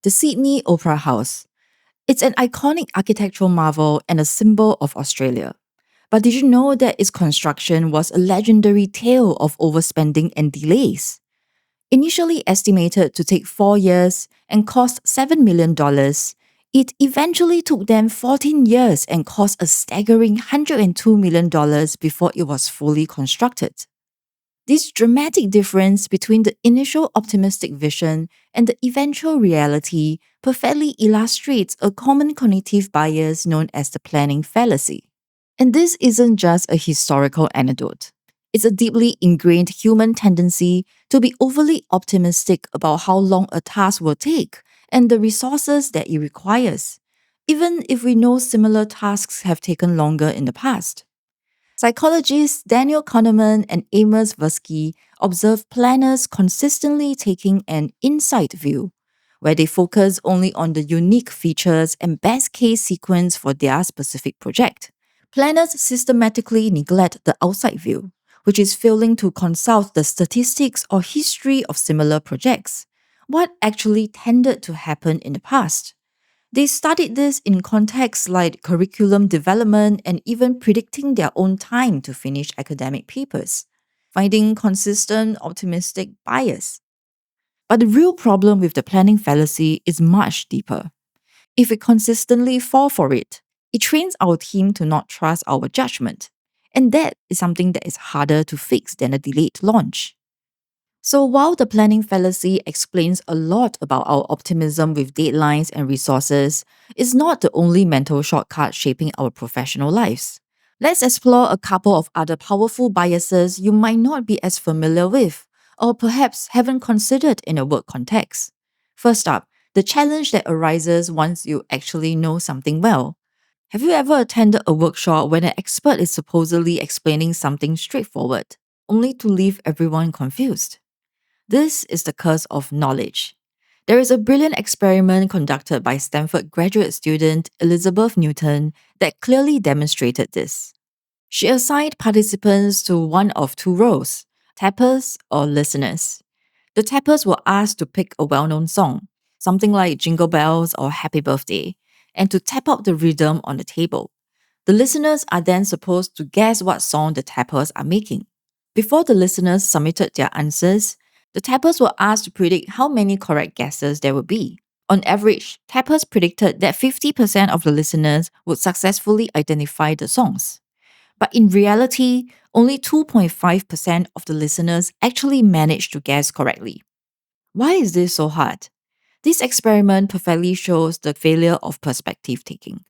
The Sydney Opera House. It's an iconic architectural marvel and a symbol of Australia. But did you know that its construction was a legendary tale of overspending and delays? Initially estimated to take 4 years and cost $7 million, it eventually took them 14 years and cost a staggering $102 million before it was fully constructed. This dramatic difference between the initial optimistic vision and the eventual reality perfectly illustrates a common cognitive bias known as the planning fallacy. And this isn't just a historical anecdote. It's a deeply ingrained human tendency to be overly optimistic about how long a task will take and the resources that it requires, even if we know similar tasks have taken longer in the past. Psychologists Daniel Kahneman and Amos Tversky observe planners consistently taking an insight view, where they focus only on the unique features and best case sequence for their specific project. Planners systematically neglect the outside view, which is failing to consult the statistics or history of similar projects. What actually tended to happen in the past? They studied this in contexts like curriculum development and even predicting their own time to finish academic papers, finding consistent optimistic bias. But the real problem with the planning fallacy is much deeper. If we consistently fall for it, it trains our team to not trust our judgment. And that is something that is harder to fix than a delayed launch. So while the planning fallacy explains a lot about our optimism with deadlines and resources, it's not the only mental shortcut shaping our professional lives. Let's explore a couple of other powerful biases you might not be as familiar with, or perhaps haven't considered in a work context. First up, the challenge that arises once you actually know something well. Have you ever attended a workshop when an expert is supposedly explaining something straightforward, only to leave everyone confused? This is the curse of knowledge. There is a brilliant experiment conducted by Stanford graduate student Elizabeth Newton that clearly demonstrated this. She assigned participants to one of two roles, tappers or listeners. The tappers were asked to pick a well-known song, something like Jingle Bells or Happy Birthday, and to tap out the rhythm on the table. The listeners are then supposed to guess what song the tappers are making. Before the listeners submitted their answers, the tappers were asked to predict how many correct guesses there would be. On average, tappers predicted that 50% of the listeners would successfully identify the songs. But in reality, only 2.5% of the listeners actually managed to guess correctly. Why is this so hard? This experiment perfectly shows the failure of perspective taking.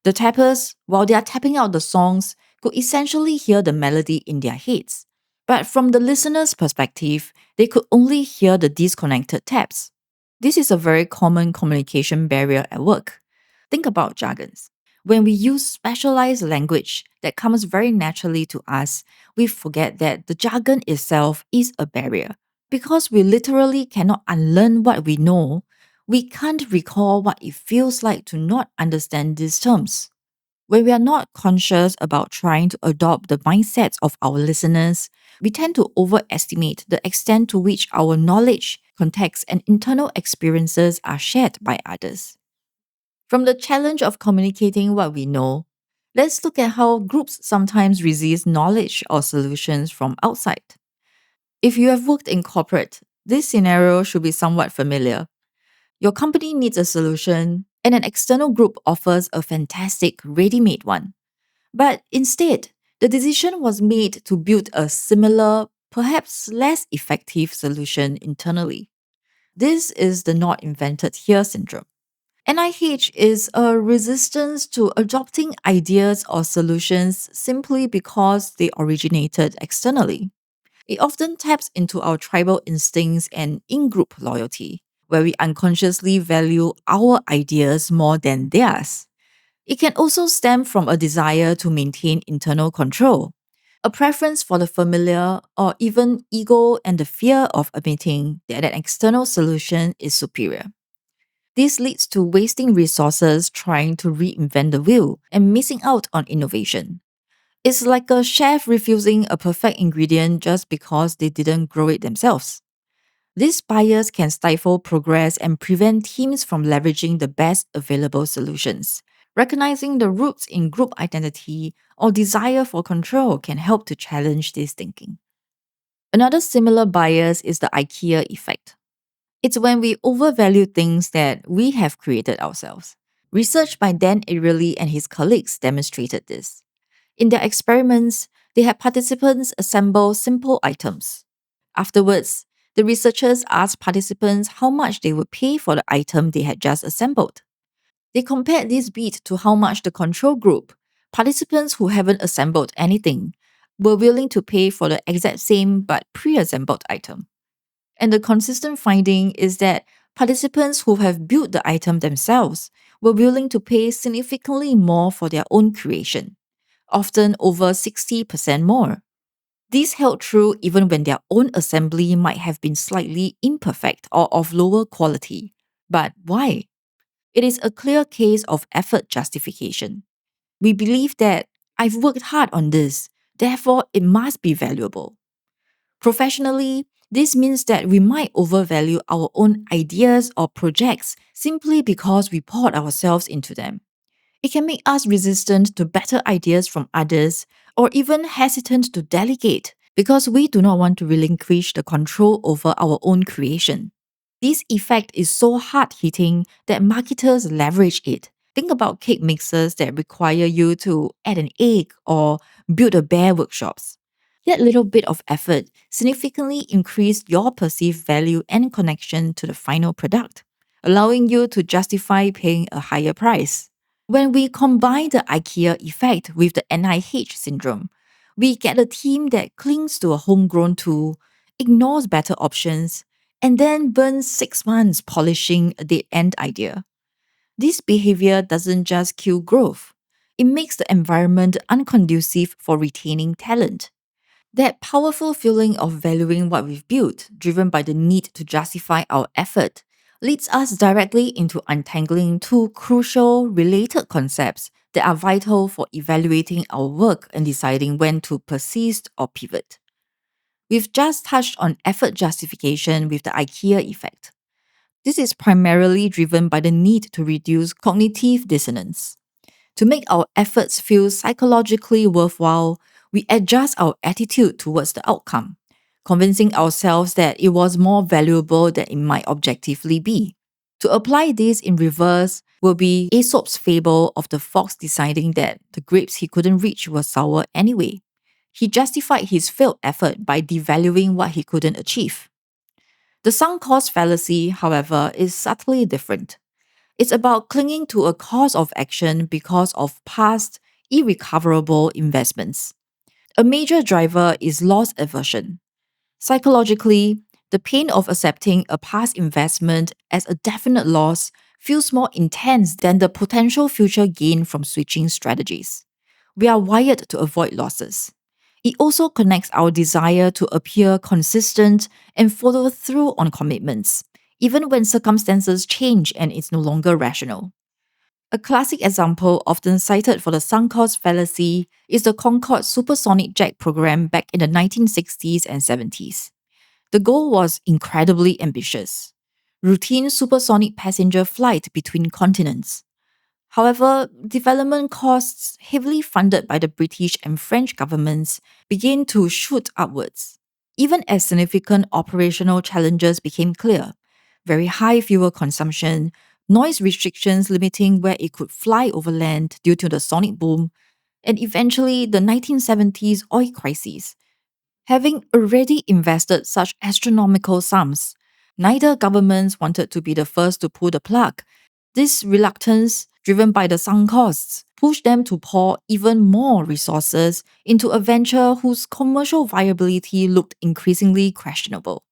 The tappers, while they are tapping out the songs, could essentially hear the melody in their heads. But from the listener's perspective, they could only hear the disconnected taps. This is a very common communication barrier at work. Think about jargons. When we use specialized language that comes very naturally to us, we forget that the jargon itself is a barrier. Because we literally cannot unlearn what we know, we can't recall what it feels like to not understand these terms. When we are not conscious about trying to adopt the mindsets of our listeners, we tend to overestimate the extent to which our knowledge, context, and internal experiences are shared by others. From the challenge of communicating what we know, let's look at how groups sometimes resist knowledge or solutions from outside. If you have worked in corporate, this scenario should be somewhat familiar. Your company needs a solution, and an external group offers a fantastic, ready-made one. But instead, the decision was made to build a similar, perhaps less effective solution internally. This is the not invented here syndrome. NIH is a resistance to adopting ideas or solutions simply because they originated externally. It often taps into our tribal instincts and in-group loyalty, where we unconsciously value our ideas more than theirs. It can also stem from a desire to maintain internal control, a preference for the familiar, or even ego and the fear of admitting that an external solution is superior. This leads to wasting resources trying to reinvent the wheel and missing out on innovation. It's like a chef refusing a perfect ingredient just because they didn't grow it themselves. These bias can stifle progress and prevent teams from leveraging the best available solutions. Recognizing the roots in group identity or desire for control can help to challenge this thinking. Another similar bias is the IKEA effect. It's when we overvalue things that we have created ourselves. Research by Dan Ariely and his colleagues demonstrated this. In their experiments, they had participants assemble simple items. Afterwards, the researchers asked participants how much they would pay for the item they had just assembled. They compared this bid to how much the control group, participants who haven't assembled anything, were willing to pay for the exact same but pre assembled item. And the consistent finding is that participants who have built the item themselves were willing to pay significantly more for their own creation, often over 60% more. This held true even when their own assembly might have been slightly imperfect or of lower quality. But why? It is a clear case of effort justification. We believe that I've worked hard on this, therefore it must be valuable. Professionally, this means that we might overvalue our own ideas or projects simply because we poured ourselves into them. It can make us resistant to better ideas from others or even hesitant to delegate because we do not want to relinquish the control over our own creation. This effect is so hard hitting that marketers leverage it. Think about cake mixers that require you to add an egg or build a bear workshops. That little bit of effort significantly increased your perceived value and connection to the final product, allowing you to justify paying a higher price. When we combine the IKEA effect with the NIH syndrome, we get a team that clings to a homegrown tool, ignores better options, and then burns 6 months polishing a dead end idea. This behavior doesn't just kill growth, it makes the environment unconducive for retaining talent. That powerful feeling of valuing what we've built, driven by the need to justify our effort, leads us directly into untangling two crucial, related concepts that are vital for evaluating our work and deciding when to persist or pivot. We've just touched on effort justification with the IKEA effect. This is primarily driven by the need to reduce cognitive dissonance. To make our efforts feel psychologically worthwhile, we adjust our attitude towards the outcome, convincing ourselves that it was more valuable than it might objectively be. To apply this in reverse will be Aesop's fable of the fox deciding that the grapes he couldn't reach were sour anyway. He justified his failed effort by devaluing what he couldn't achieve. The sunk cost fallacy, however, is subtly different. It's about clinging to a course of action because of past, irrecoverable investments. A major driver is loss aversion. Psychologically, the pain of accepting a past investment as a definite loss feels more intense than the potential future gain from switching strategies. We are wired to avoid losses. It also connects our desire to appear consistent and follow through on commitments, even when circumstances change and it's no longer rational. A classic example often cited for the sunk cost fallacy is the Concorde supersonic jet program back in the 1960s and 70s. The goal was incredibly ambitious: routine supersonic passenger flight between continents. However, development costs, heavily funded by the British and French governments, began to shoot upwards. Even as significant operational challenges became clear: very high fuel consumption, noise restrictions limiting where it could fly over land due to the sonic boom, and eventually the 1970s oil crisis. Having already invested such astronomical sums, neither governments wanted to be the first to pull the plug. This reluctance, driven by the sunk costs, pushed them to pour even more resources into a venture whose commercial viability looked increasingly questionable.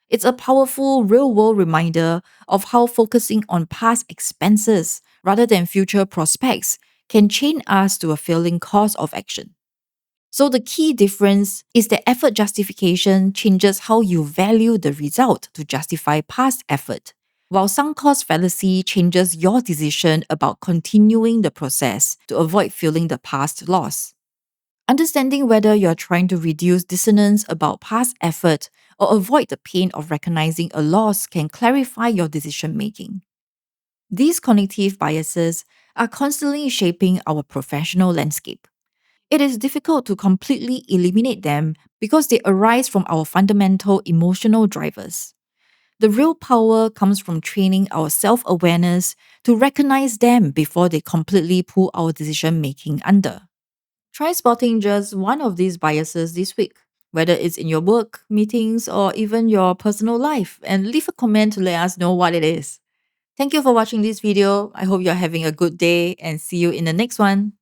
It's a powerful real-world reminder of how focusing on past expenses rather than future prospects can chain us to a failing course of action. So the key difference is that effort justification changes how you value the result to justify past effort, while sunk cost fallacy changes your decision about continuing the process to avoid feeling the past loss. Understanding whether you're trying to reduce dissonance about past effort or avoid the pain of recognizing a loss can clarify your decision making. These cognitive biases are constantly shaping our professional landscape. It is difficult to completely eliminate them because they arise from our fundamental emotional drivers. The real power comes from training our self awareness to recognize them before they completely pull our decision making under. Try spotting just one of these biases this week, whether it's in your work, meetings, or even your personal life, and leave a comment to let us know what it is. Thank you for watching this video. I hope you're having a good day and see you in the next one.